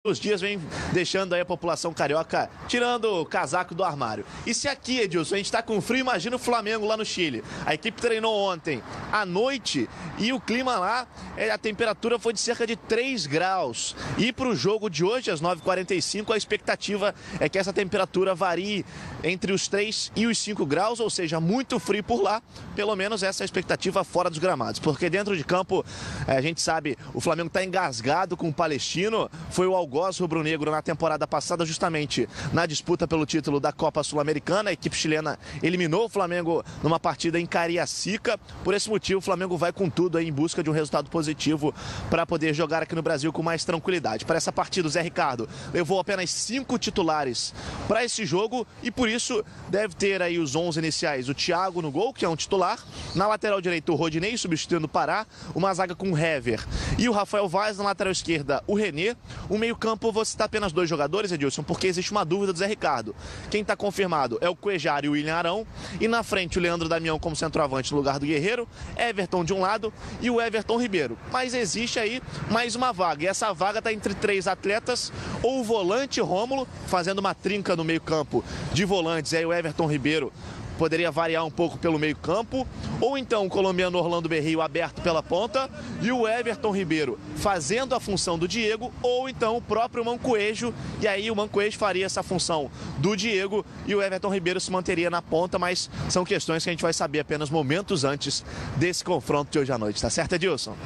Os dias vem deixando aí a população carioca tirando o casaco do armário. E se aqui, Edilson, a gente tá com frio, imagina o Flamengo lá no Chile. A equipe treinou ontem à noite e o clima lá, a temperatura foi de cerca de 3 graus. E para o jogo de hoje, às 9h45, a expectativa é que essa temperatura varie entre os 3 e os 5 graus, ou seja, muito frio por lá. Pelo menos essa é a expectativa fora dos gramados. Porque dentro de campo, a gente sabe, o Flamengo está engasgado com o Palestino. Foi o algoz rubro-negro na temporada passada, justamente na disputa pelo título da Copa Sul-Americana. A equipe chilena eliminou o Flamengo numa partida em Cariacica. Por esse motivo, o Flamengo vai com tudo aí em busca de um resultado positivo para poder jogar aqui no Brasil com mais tranquilidade. Para essa partida, o Zé Ricardo levou apenas 5 titulares para esse jogo e por isso deve ter aí os 11 iniciais. O Thiago no gol, que é um titular. Na lateral direita, o Rodinei substituindo o Pará. Uma zaga com o Hever e o Rafael Vaz. Na lateral esquerda, o René. O meio-campo, vou citar apenas 2 jogadores, Edilson, porque existe uma dúvida do Zé Ricardo. Quem está confirmado é o Cuejar e o William Arão. E na frente, o Leandro Damião como centroavante no lugar do Guerreiro. Everton de um lado e o Everton Ribeiro. Mas existe aí mais uma vaga. E essa vaga está entre 3 atletas. Ou o volante Rômulo, fazendo uma trinca no meio-campo de volantes. Aí o Everton Ribeiro poderia variar um pouco pelo meio campo, ou então o colombiano Orlando Berrio aberto pela ponta e o Everton Ribeiro fazendo a função do Diego, ou então o próprio Mancoejo, e aí o Mancoejo faria essa função do Diego e o Everton Ribeiro se manteria na ponta, mas são questões que a gente vai saber apenas momentos antes desse confronto de hoje à noite, tá certo, Edilson?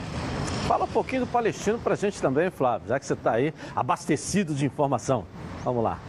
Fala um pouquinho do Palestino pra gente também, Flávio, já que você tá aí abastecido de informação. Vamos lá.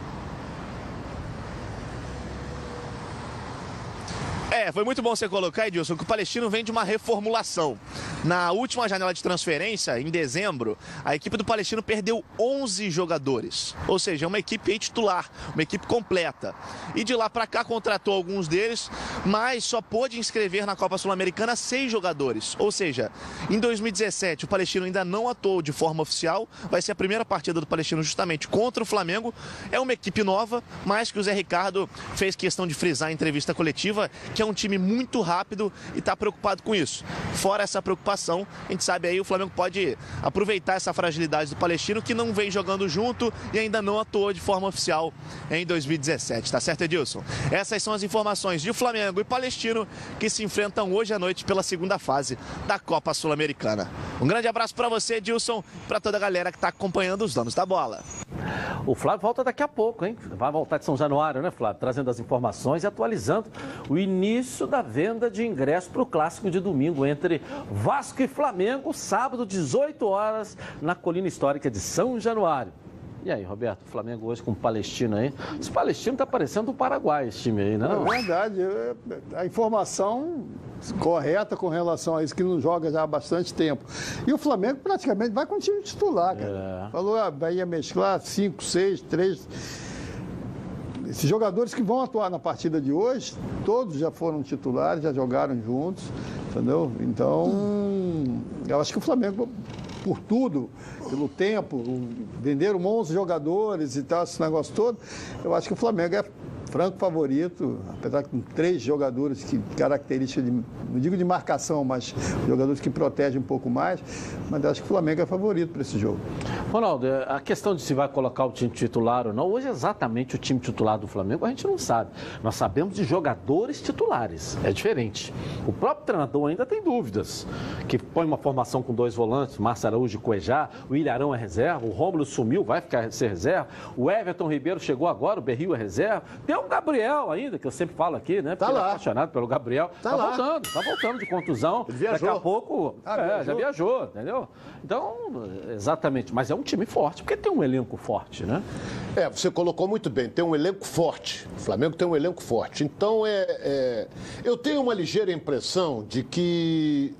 Foi muito bom você colocar, Edilson, que o Palestino vem de uma reformulação. Na última janela de transferência, em dezembro, a equipe do Palestino perdeu 11 jogadores. Ou seja, uma equipe titular, uma equipe completa. E de lá para cá contratou alguns deles, mas só pôde inscrever na Copa Sul-Americana 6 jogadores. Ou seja, em 2017 o Palestino ainda não atuou de forma oficial. Vai ser a primeira partida do Palestino justamente contra o Flamengo. É uma equipe nova, mas que o Zé Ricardo fez questão de frisar em entrevista coletiva, que é um time muito rápido e está preocupado com isso. Fora essa preocupação, a gente sabe aí o Flamengo pode aproveitar essa fragilidade do Palestino, que não vem jogando junto e ainda não atuou de forma oficial em 2017, tá certo, Edilson? Essas são as informações de Flamengo e Palestino que se enfrentam hoje à noite pela segunda fase da Copa Sul-Americana. Um grande abraço para você, Edilson, para toda a galera que está acompanhando os donos da bola. O Flávio volta daqui a pouco, hein? Vai voltar de São Januário, né, Flávio? Trazendo as informações e atualizando o início da venda de ingresso para o clássico de domingo entre Vasco e Flamengo, sábado, 18 horas, na Colina Histórica de São Januário. E aí, Roberto, o Flamengo hoje com o Palestino aí. Esse Palestino tá parecendo o Paraguai, esse time aí, não? É verdade. A informação correta com relação a isso, que não joga já há bastante tempo. E o Flamengo praticamente vai com o time titular, cara. Falou, ia mesclar 5, 6, 3... Esses jogadores que vão atuar na partida de hoje, todos já foram titulares, já jogaram juntos, entendeu? Então, eu acho que o Flamengo, por tudo, pelo tempo, venderam 11 jogadores e tal, esse negócio todo, eu acho que o Flamengo é franco favorito, apesar que com 3 jogadores que características, não digo de marcação, mas jogadores que protegem um pouco mais, mas acho que o Flamengo é favorito para esse jogo. Ronaldo, a questão de se vai colocar o time titular ou não, hoje exatamente o time titular do Flamengo a gente não sabe. Nós sabemos de jogadores titulares, é diferente. O próprio treinador ainda tem dúvidas, que põe uma formação com 2 volantes, Márcio Araújo e Cuejar, o William Arão é reserva, o Rômulo sumiu, vai ser reserva, o Everton Ribeiro chegou agora, o Berrio é reserva, tem o Gabriel ainda, que eu sempre falo aqui, né? Porque ele é apaixonado pelo Gabriel. Tá voltando de contusão. Ele viajou. Daqui a pouco já viajou, entendeu? Então, exatamente, mas é um time forte, porque tem um elenco forte, né? Você colocou muito bem, tem um elenco forte. O Flamengo tem um elenco forte. Então, eu tenho uma ligeira impressão de que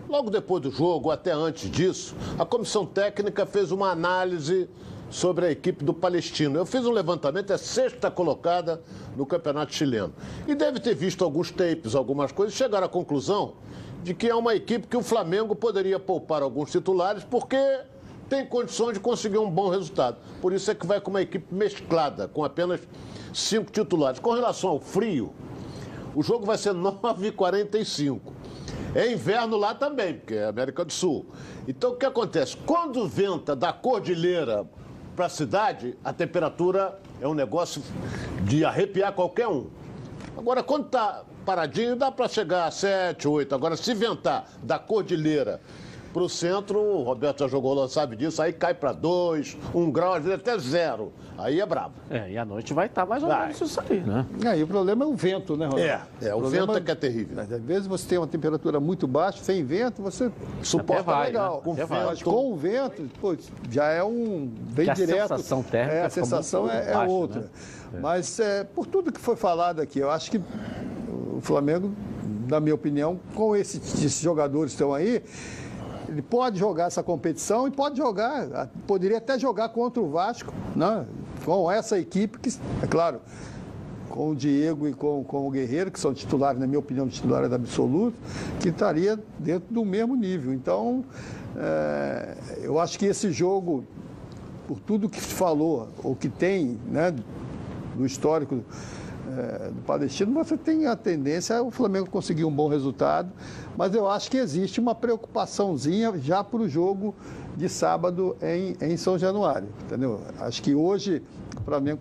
logo depois do jogo, até antes disso, a comissão técnica fez uma análise sobre a equipe do Palestino. Eu fiz um levantamento, é 6ª colocada no Campeonato Chileno. E deve ter visto alguns tapes, algumas coisas, e chegaram à conclusão de que é uma equipe que o Flamengo poderia poupar alguns titulares, porque tem condições de conseguir um bom resultado. Por isso é que vai com uma equipe mesclada, com apenas 5 titulares. Com relação ao frio, o jogo vai ser 9h45. É inverno lá também, porque é América do Sul. Então, o que acontece? Quando venta da cordilheira para a cidade, a temperatura é um negócio de arrepiar qualquer um. Agora, quando está paradinho, dá para chegar a 7, 8. Agora, se ventar da cordilheira para o centro, o Roberto já jogou lá, sabe disso, aí cai para 2, 1 grau, às vezes até 0. Aí é brabo. E à noite vai estar mais ou menos isso aí, né? E o problema é o vento, né, Ronaldo? O vento é que é terrível. Às vezes você tem uma temperatura muito baixa, sem vento, você suporta legal. Né? Com vento, mas com o vento, pô, já é um bem que direto. A sensação térmica a sensação é baixa, outra. Né? Mas por tudo que foi falado aqui, eu acho que o Flamengo, na minha opinião, com esses jogadores que estão aí, ele pode jogar essa competição e poderia até jogar contra o Vasco, né? Com essa equipe que, é claro, com o Diego e com o Guerreiro, que são titulares, na minha opinião, titulares absolutos, que estaria dentro do mesmo nível. Então, eu acho que esse jogo, por tudo que se falou, ou que tem, né, do histórico do Palestino, você tem a tendência o Flamengo conseguir um bom resultado, mas eu acho que existe uma preocupaçãozinha já para o jogo de sábado em São Januário, entendeu? Acho que hoje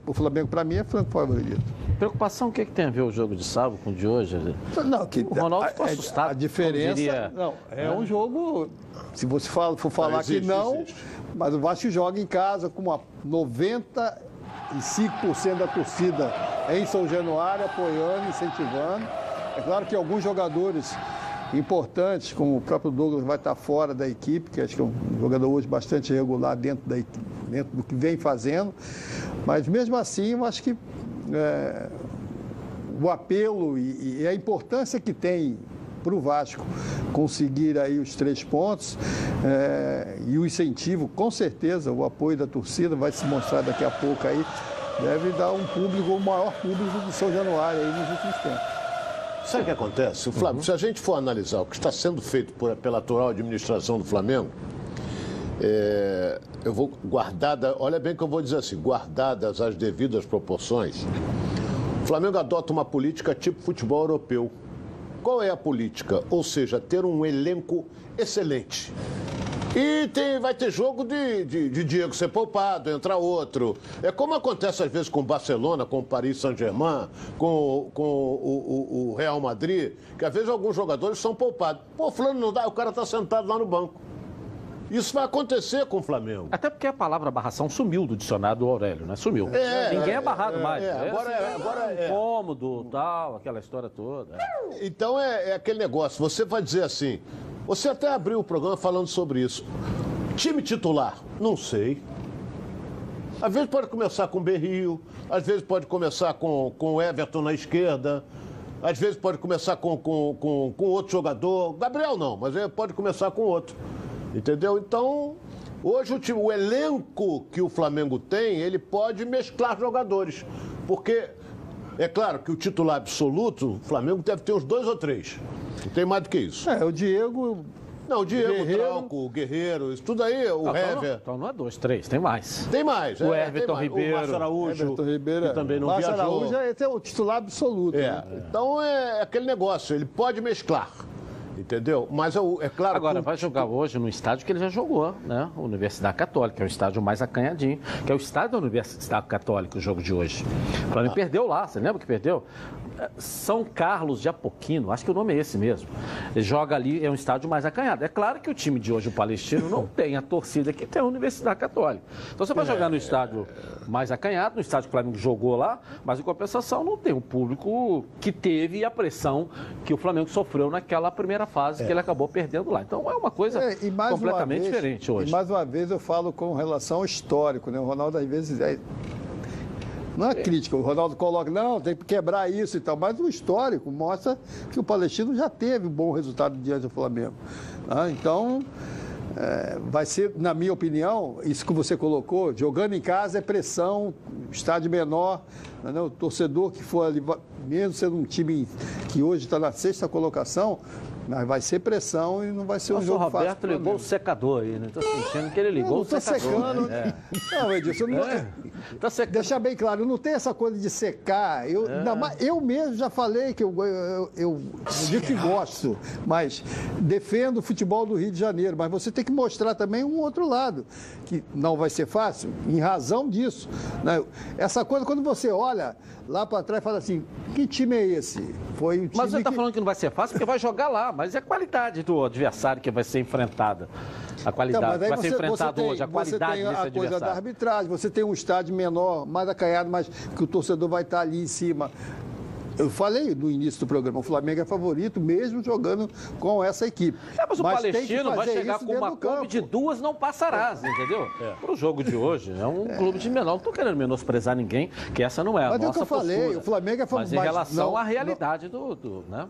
o Flamengo para mim é franco favorito. Preocupação, o que tem a ver o jogo de sábado com o de hoje? Não, o Ronaldo ficou assustado. A diferença, um jogo, se você for falar que não, mas o Vasco joga em casa com uma 95% da torcida em São Januário, apoiando, incentivando. É claro que alguns jogadores importantes, como o próprio Douglas, vai estar fora da equipe, que acho que é um jogador hoje bastante regular dentro do que vem fazendo. Mas mesmo assim, eu acho que o apelo e a importância que tem para o Vasco conseguir aí os 3 pontos e o incentivo, com certeza, o apoio da torcida vai se mostrar daqui a pouco aí, deve dar um público, o maior público do São Januário aí nos últimos tempos. Sabe o que acontece? O Flamengo, se a gente for analisar o que está sendo feito pela atual administração do Flamengo, eu vou olha bem que eu vou dizer assim, guardadas as devidas proporções, o Flamengo adota uma política tipo futebol europeu. Qual é a política? Ou seja, ter um elenco excelente. E vai ter jogo de Diego ser poupado, entrar outro. É como acontece às vezes com o Barcelona, com o Paris Saint-Germain, com o Real Madrid, que às vezes alguns jogadores são poupados. Pô, fulano não dá, o cara está sentado lá no banco. Isso vai acontecer com o Flamengo. Até porque a palavra barração sumiu do dicionário do Aurélio, né? Sumiu. Ninguém é barrado mais. Agora é incômodo, tal, aquela história toda. Então é aquele negócio, você vai dizer assim, você até abriu o programa falando sobre isso. Time titular, não sei. Às vezes pode começar com o Berrio, às vezes pode começar com o Everton na esquerda, às vezes pode começar com outro jogador. Gabriel não, mas pode começar com outro. Entendeu? Então, hoje o elenco que o Flamengo tem, ele pode mesclar jogadores. Porque, é claro que o titular absoluto, o Flamengo deve ter uns 2 ou 3. Não tem mais do que isso. O Diego... Não, o Diego, o Trauco, o Guerreiro, isso tudo aí, o Hever. Então não é 2, 3, tem mais. Tem mais. O Everton Ribeiro. O Márcio Araújo, que também não viajou. O Márcio Araújo é o titular absoluto. Né? Então é aquele negócio, ele pode mesclar. Entendeu? Mas é claro... Agora, vai jogar hoje no estádio que ele já jogou, né? Universidade Católica, que é o estádio mais acanhadinho, que é o estádio da Universidade Católica, o jogo de hoje. O Flamengo perdeu lá, você lembra que perdeu? São Carlos de Apoquino, acho que o nome é esse mesmo. Ele joga ali, é um estádio mais acanhado. É claro que o time de hoje, o Palestino, não tem a torcida que tem a Universidade Católica. Então você vai jogar no estádio mais acanhado, no estádio que o Flamengo jogou lá, mas em compensação não tem o público que teve e a pressão que o Flamengo sofreu naquela primeira fase que ele acabou perdendo lá. Então é uma coisa completamente diferente hoje. E mais uma vez eu falo com relação ao histórico, né? O Ronaldo às vezes... Não é crítica, o Ronaldo coloca, não, tem que quebrar isso e tal, mas o histórico mostra que o Palestino já teve um bom resultado diante do Flamengo. Então, vai ser, na minha opinião, isso que você colocou, jogando em casa é pressão, estádio menor, né? O torcedor que for ali, mesmo sendo um time que hoje está na 6ª colocação, Mas vai ser pressão e não vai ser um jogo fácil. O Roberto ligou o secador aí, né? Estou sentindo que ele ligou o secador. Não, estou secando. Não, Edilson, Tá secando. Deixar bem claro, não tem essa coisa de secar. Eu mesmo já falei que eu digo que gosto, mas defendo o futebol do Rio de Janeiro. Mas você tem que mostrar também um outro lado, que não vai ser fácil, em razão disso. Né? Essa coisa, quando você olha lá para trás e fala assim, que time é esse? Foi um time mas você está falando que não vai ser fácil porque vai jogar lá, mas é a qualidade do adversário que vai ser enfrentada. A qualidade que vai ser enfrentada hoje, a qualidade desse adversário. Você tem a coisa da arbitragem, você tem um estádio menor, mais acanhado, mas que o torcedor vai estar ali em cima. Eu falei no início do programa, o Flamengo é favorito mesmo jogando com essa equipe. Mas o Palestino vai chegar com uma Kombi de 2, não passarás, entendeu? Para o jogo de hoje, é um clube de menor. Não estou querendo menosprezar ninguém, que essa não é a nossa postura. Mas é o que eu falei, o Flamengo é favorito. Mas em relação à realidade né?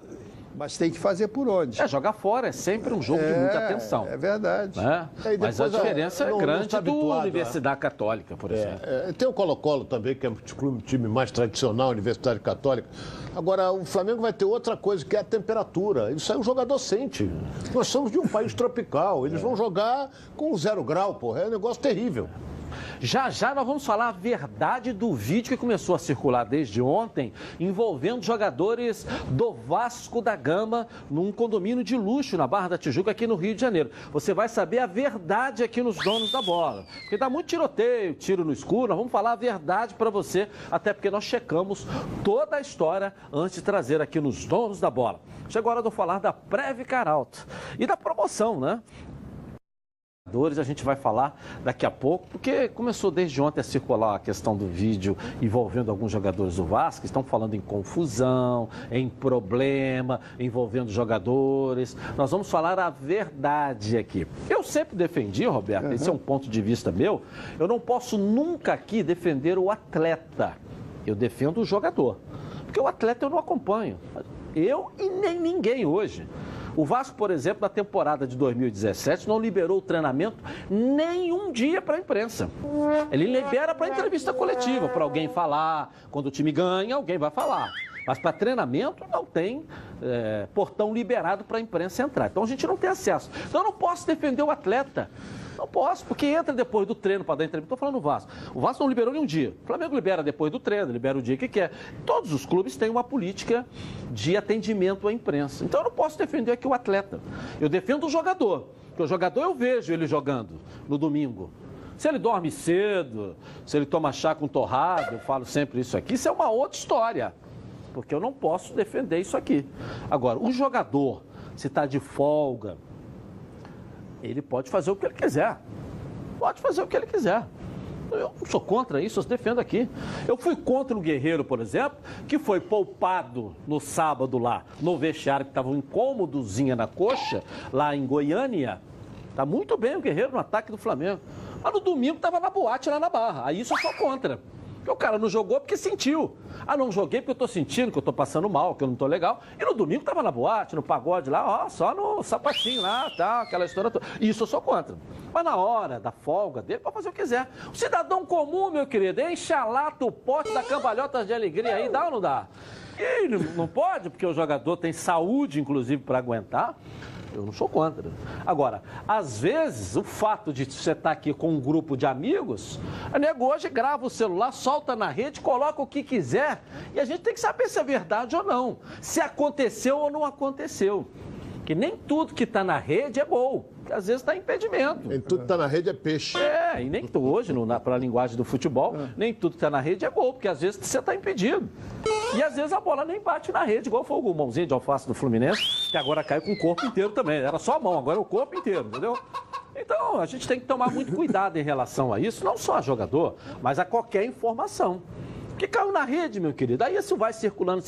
Mas tem que fazer por onde? Jogar fora é sempre um jogo de muita atenção. É verdade. Né? Mas a diferença é grande do Universidade Católica, por exemplo. Tem o Colo-Colo também, que é um time mais tradicional, Universidade Católica. Agora, o Flamengo vai ter outra coisa, que é a temperatura. Isso aí o jogador sente. Nós somos de um país tropical. Eles vão jogar com 0 grau, porra. É um negócio terrível. Já nós vamos falar a verdade do vídeo que começou a circular desde ontem, envolvendo jogadores do Vasco da Gama num condomínio de luxo na Barra da Tijuca, aqui no Rio de Janeiro. Você vai saber a verdade aqui nos Donos da Bola. Porque dá muito tiroteio, tiro no escuro, nós vamos falar a verdade para você, até porque nós checamos toda a história antes de trazer aqui nos Donos da Bola. Chegou a hora de eu falar da Previcar Alto e da promoção, né? A gente vai falar daqui a pouco, porque começou desde ontem a circular a questão do vídeo envolvendo alguns jogadores do Vasco, que estão falando em confusão, em problema, envolvendo jogadores. Nós vamos falar a verdade aqui. Eu sempre defendi, Roberto, esse é um ponto de vista meu, eu não posso nunca aqui defender o atleta, eu defendo o jogador, porque o atleta eu não acompanho, eu e nem ninguém hoje. O Vasco, por exemplo, na temporada de 2017, não liberou o treinamento nem um dia para a imprensa. Ele libera para entrevista coletiva, para alguém falar. Quando o time ganha, alguém vai falar. Mas para treinamento não tem portão liberado para a imprensa entrar. Então a gente não tem acesso. Então eu não posso defender o atleta. Não posso, porque entra depois do treino para dar entrevista. Estou falando do Vasco. O Vasco não liberou nenhum dia. O Flamengo libera depois do treino, libera o dia que quer. Todos os clubes têm uma política de atendimento à imprensa. Então eu não posso defender aqui o atleta. Eu defendo o jogador. Porque o jogador eu vejo ele jogando no domingo. Se ele dorme cedo, se ele toma chá com torrado, eu falo sempre isso aqui, isso é uma outra história. Porque eu não posso defender isso aqui. Agora, o jogador, se está de folga, ele pode fazer o que ele quiser. Pode fazer o que ele quiser. Eu não sou contra isso, eu defendo aqui. Eu fui contra o Guerreiro, por exemplo, que foi poupado no sábado lá, no vestiário, que estava um incômodozinha na coxa, lá em Goiânia. Tá muito bem o Guerreiro no ataque do Flamengo. Mas no domingo estava na boate lá na Barra. Aí isso eu sou contra. Porque o cara não jogou porque sentiu. Não joguei porque eu tô sentindo que eu tô passando mal, que eu não tô legal. E no domingo tava na boate, no pagode lá, só no sapatinho lá, tá, aquela história toda. Isso eu sou contra. Mas na hora da folga dele, pode fazer o que quiser. O cidadão comum, meu querido, enche a lata, o pote da cambalhota de alegria aí, dá ou não dá? E não pode, porque o jogador tem saúde, inclusive, para aguentar. Eu não sou contra. Agora, às vezes, o fato de você estar aqui com um grupo de amigos, a nego hoje grava o celular, solta na rede, coloca o que quiser, e a gente tem que saber se é verdade ou não, se aconteceu ou não aconteceu. Que nem tudo que está na rede é gol, que às vezes está impedimento. Nem tudo que está na rede é peixe. E nem hoje, para a linguagem do futebol, nem tudo que está na rede é gol, porque às vezes você está impedido. E às vezes a bola nem bate na rede, igual foi o mãozinho de alface do Fluminense, que agora caiu com o corpo inteiro também. Era só a mão, agora é o corpo inteiro, entendeu? Então, a gente tem que tomar muito cuidado em relação a isso, não só a jogador, mas a qualquer informação. Que caiu na rede, meu querido. Aí isso vai circulando,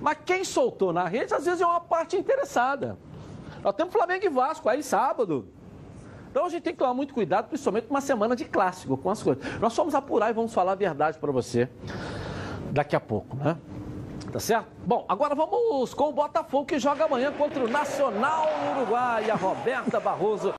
mas quem soltou na rede, às vezes é uma parte interessada. Nós temos Flamengo e Vasco aí sábado. Então a gente tem que tomar muito cuidado, principalmente numa semana de clássico com as coisas. Nós vamos apurar e vamos falar a verdade para você daqui a pouco, né? Tá certo? Bom, agora vamos com o Botafogo, que joga amanhã contra o Nacional Uruguai. A Roberta Barroso